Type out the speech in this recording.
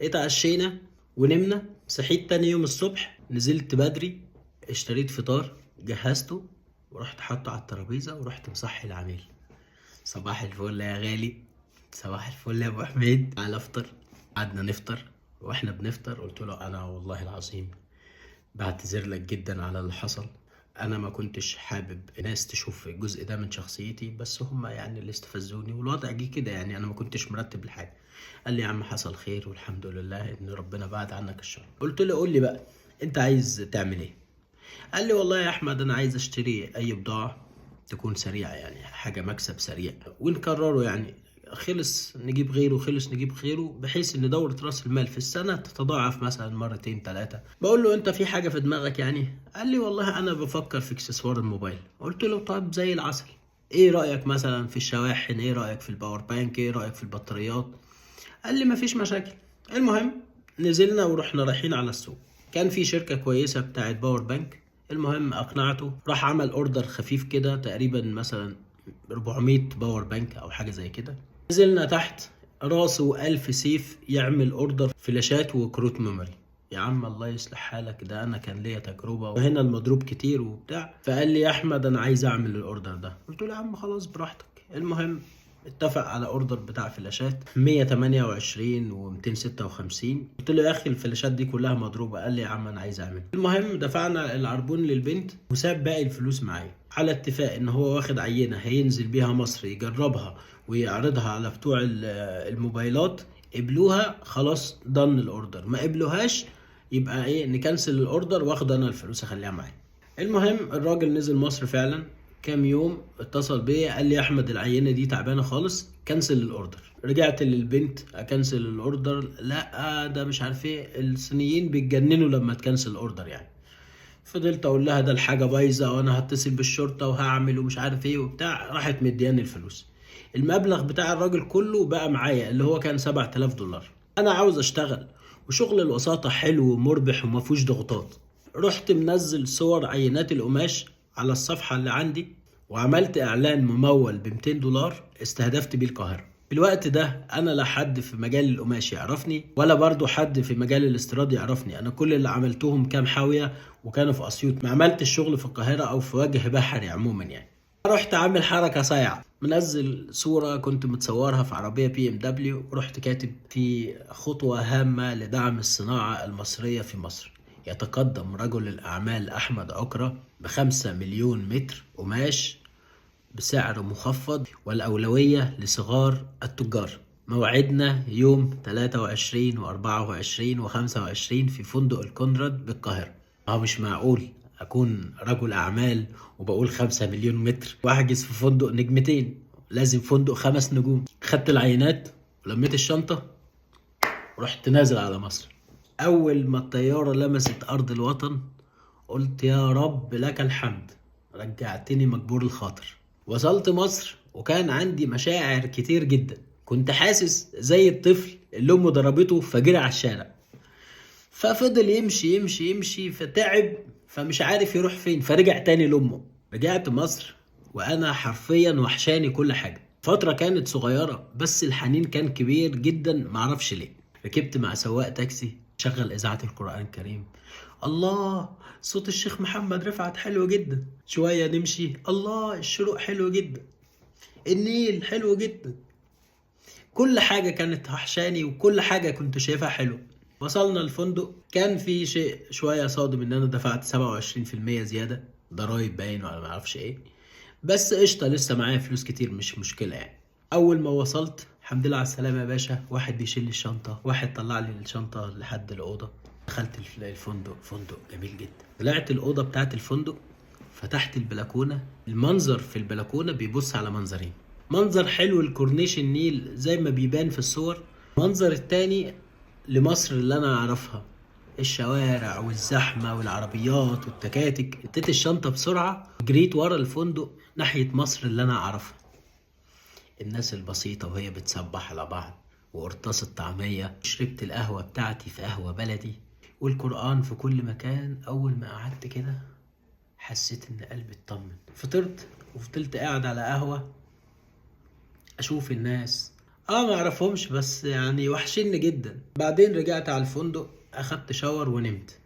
اتعشينا ونمنا. صحيت تاني يوم الصبح، نزلت بدري، اشتريت فطار، جهزته ورحت حاطه على الترابيزة ورحت مصحي العميل. صباح الفل يا غالي، صباح الفل يا ابو حميد، تعالى افطر. قعدنا نفطر. واحنا بنفطر قلت له انا والله العظيم بعتذر لك جدا على اللي حصل. انا ما كنتش حابب الناس تشوف الجزء ده من شخصيتي، بس هم يعني اللي استفزوني والوضع جه كده، يعني انا ما كنتش مرتب الحاجه. قال لي يا عم حصل خير والحمد لله ان ربنا بعد عنك الشر. قلت له قول لي بقى انت عايز تعمل ايه. قال لي والله يا احمد انا عايز اشتري اي بضاعه تكون سريعه، يعني حاجه مكسب سريع ونكرره، يعني خلص نجيب غيره، خلص نجيب غيره، بحيث ان دورة راس المال في السنة تتضاعف مثلا مرتين ثلاثة. بقول له انت في حاجة في دماغك يعني؟ قال لي والله انا بفكر في اكسسوار الموبايل. قلت له طيب زي العسل، ايه رأيك مثلا في الشواحن، ايه رأيك في الباور بانك، ايه رأيك في البطاريات؟ قال لي مفيش مشاكل. المهم نزلنا ورحنا رايحين على السوق. كان في شركة كويسة بتاعت باور بانك. المهم اقنعته، راح عمل اوردر خفيف كده تقريبا مثلا 400 باور بانك او حاجة زي كده. نزلنا تحت، راسه ألف سيف يعمل اوردر فلاشات وكروت ميموري. يا عم الله يصلح حالك، ده انا كان ليا تجربة وهنا المضروب كتير وبتاع. فقال لي يا احمد انا عايز اعمل الاوردر ده. قلت له يا عم خلاص براحتك. المهم اتفق على اوردر بتاع فلاشات 128 و256. قلت له يا اخي الفلاشات دي كلها مضروبه. قال لي يا عم انا عايز اعمل. المهم دفعنا العربون للبنت وساب باقي الفلوس معايا، على اتفاق ان هو واخد عينه هينزل بيها مصر يجربها ويعرضها على بتوع الموبايلات. قبلوها خلاص ضن الاوردر، ما قبلوهاش يبقى ايه، نكنسل الاوردر واخد انا الفلوس اخليها معايا. المهم الراجل نزل مصر فعلا. كام يوم اتصل بيا قال لي يا احمد العينه دي تعبانه خالص، كنسل الاوردر. رجعت للبنت اكنسل الاوردر، لا ده مش عارف ايه، الصينيين بيتجننوا لما تكنسل الاوردر يعني. فضلت اقول لها ده الحاجه بايظه وانا هتصل بالشرطه وهعمل ومش عارف ايه وبتاع. راحت مدياني الفلوس. المبلغ بتاع الراجل كله بقى معايا اللي هو كان 7000 دولار. انا عاوز اشتغل وشغل الوساطه حلو ومربح وما فيهوش ضغوطات. رحت منزل صور عينات القماش على الصفحه اللي عندي، وعملت اعلان ممول ب 200 دولار استهدفت بيه القاهره. في الوقت ده انا لا حد في مجال القماش يعرفني ولا برضو حد في مجال الاستيراد يعرفني. انا كل اللي عملتهم كام حاوية وكانوا في اسيوط، ما عملت الشغل في القاهرة او في وجه بحري عموما يعني. رحت عامل حركة صايعة، منزل صورة كنت متصورها في عربية بي ام دبليو، ورحت كاتب في خطوة هامة لدعم الصناعة المصرية في مصر. يتقدم رجل الأعمال أحمد عكرة ب5 مليون متر قماش بسعر مخفض، والأولوية لصغار التجار. موعدنا يوم 23 و24 و25 في فندق الكونراد بالقاهرة. مش معقول أكون رجل أعمال وبقول 5 مليون متر وأحجز في فندق نجمتين، لازم فندق 5 نجوم. خدت العينات ولميت الشنطة ورحت نازل على مصر. أول ما الطيارة لمست أرض الوطن قلت يا رب لك الحمد، رجعتني مجبور الخاطر. وصلت مصر وكان عندي مشاعر كتير جدا. كنت حاسس زي الطفل اللي امه ضربته فجري على الشارع، ففضل يمشي يمشي يمشي فتعب، فمش عارف يروح فين، فرجع تاني لامه. رجعت مصر وانا حرفيا وحشاني كل حاجة. فترة كانت صغيرة بس الحنين كان كبير جدا، معرفش ليه. ركبت مع سواق تاكسي شغل اذاعة القرآن الكريم. الله، صوت الشيخ محمد رفعت حلو جدا. شوية نمشي، الله الشروق حلو جدا، النيل حلو جدا. كل حاجة كانت وحشاني وكل حاجة كنت شايفها حلو. وصلنا الفندق، كان في شيء شوية صادم ان انا دفعت 27% زيادة ضرايب باين ولا معرفش ايه. بس قشطة لسه معايا فلوس كتير مش مشكلة يعني. اول ما وصلت الحمد لله على السلامة يا باشا، واحد بيشيل لي الشنطة، واحد طلع لي الشنطة لحد الأوضة. دخلت الفندق، فندق جميل جدا. طلعت الأوضة بتاعت الفندق، فتحت البلكونة. المنظر في البلكونة بيبص على منظرين. منظر حلو الكورنيش النيل زي ما بيبان في الصور. منظر التاني لمصر اللي انا اعرفها، الشوارع والزحمة والعربيات والتكاتك. اديت الشنطة بسرعة جريت ورا الفندق ناحية مصر اللي انا اعرفها. الناس البسيطة وهي بتسبح على بعض، وقرطاس الطعمية، شربت القهوة بتاعتي في قهوة بلدي، والقرآن في كل مكان. أول ما قعدت كده حسيت إن قلبي اطمن. فطرت وفضلت قاعد على قهوة أشوف الناس. اه ما اعرفهمش، بس يعني وحشني جدا. بعدين رجعت على الفندق، اخدت شاور ونمت.